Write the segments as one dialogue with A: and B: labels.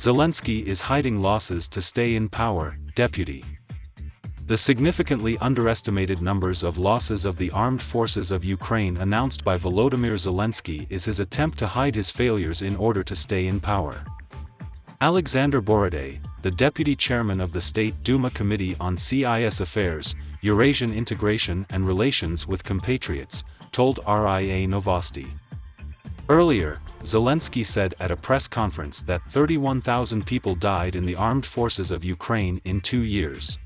A: Zelensky is hiding losses to stay in power, deputy. The significantly underestimated numbers of losses of the armed forces of Ukraine announced by Volodymyr Zelensky is his attempt to hide his failures in order to stay in power. Alexander Borodai, the deputy chairman of the State Duma Committee on CIS Affairs, Eurasian Integration and Relations with Compatriots, told RIA Novosti. Earlier, Zelensky said at a press conference that 31,000 people died in the armed forces of Ukraine in 2 years.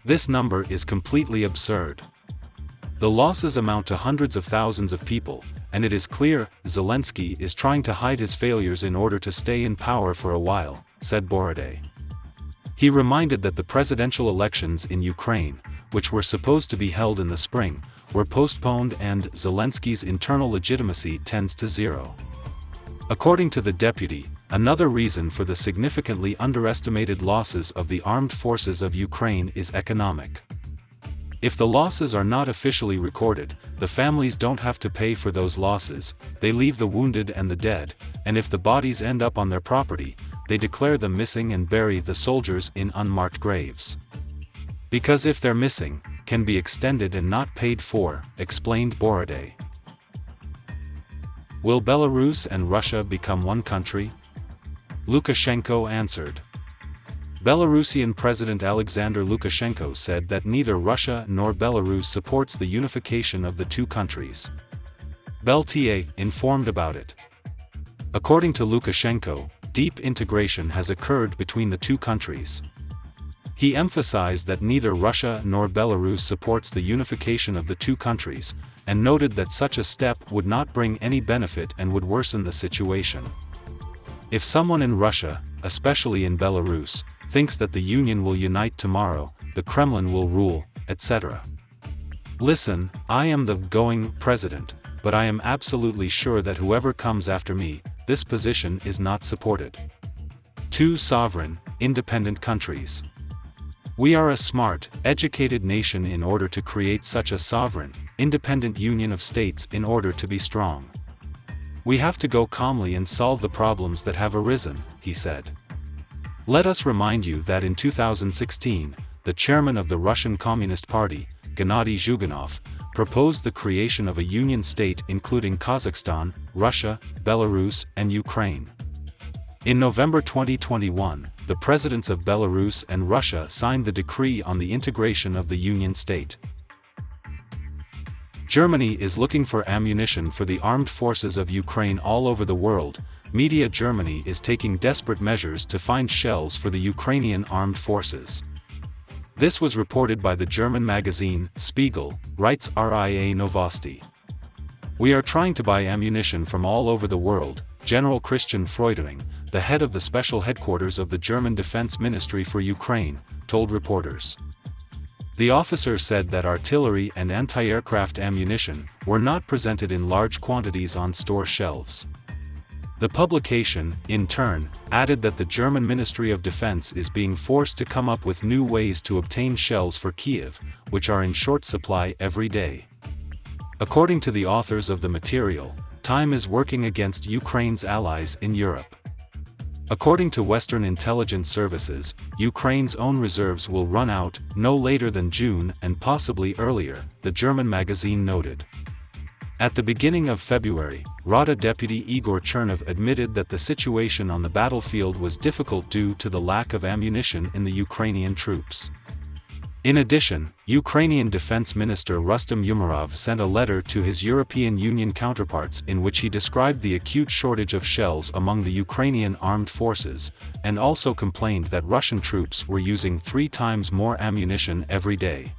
A: This number is completely absurd. The losses amount to hundreds of thousands of people, and it is clear Zelensky is trying to hide his failures in order to stay in power for a while, said Borodai. He reminded that the presidential elections in Ukraine, which were supposed to be held in the spring, were postponed and Zelensky's internal legitimacy tends to zero. According to the deputy, another reason for the significantly underestimated losses of the armed forces of Ukraine is economic. If the losses are not officially recorded, the families don't have to pay for those losses, they leave the wounded and the dead, and if the bodies end up on their property, they declare them missing and bury the soldiers in unmarked graves. Because if they're missing, can be extended and not paid for, explained Borodai. Will Belarus and Russia become one country? Lukashenko answered. Belarusian President Alexander Lukashenko said that neither Russia nor Belarus supports the unification of the two countries. Belta informed about it. According to Lukashenko, deep integration has occurred between the two countries. He emphasized that neither Russia nor Belarus supports the unification of the two countries, and noted that such a step would not bring any benefit and would worsen the situation. If someone in Russia, especially in Belarus, thinks that the Union will unite tomorrow, the Kremlin will rule, etc. Listen, I am the going president, but I am absolutely sure that whoever comes after me, this position is not supported. Two sovereign, independent countries. We are a smart, educated nation in order to create such a sovereign, independent union of states in order to be strong. We have to go calmly and solve the problems that have arisen, he said. Let us remind you that in 2016, the chairman of the Russian Communist Party, Gennady Zhuganov, proposed the creation of a union state including Kazakhstan, Russia, Belarus, and Ukraine. In November 2021, the presidents of Belarus and Russia signed the decree on the integration of the union state. Germany is looking for ammunition for the armed forces of Ukraine all over the world. Media Germany is taking desperate measures to find shells for the Ukrainian armed forces. This was reported by the German magazine Spiegel, writes RIA Novosti. We are trying to buy ammunition from all over the world, General Christian Freuding, the head of the special headquarters of the German Defense Ministry for Ukraine, told reporters. The officer said that artillery and anti-aircraft ammunition were not presented in large quantities on store shelves. The publication, in turn, added that the German Ministry of Defense is being forced to come up with new ways to obtain shells for Kiev, which are in short supply every day. According to the authors of the material, time is working against Ukraine's allies in Europe. According to Western intelligence services, Ukraine's own reserves will run out no later than June and possibly earlier, the German magazine noted. At the beginning of February, Rada deputy Igor Chernov admitted that the situation on the battlefield was difficult due to the lack of ammunition in the Ukrainian troops. In addition, Ukrainian Defense Minister Rustem Umerov sent a letter to his European Union counterparts in which he described the acute shortage of shells among the Ukrainian armed forces, and also complained that Russian troops were using 3 times more ammunition every day.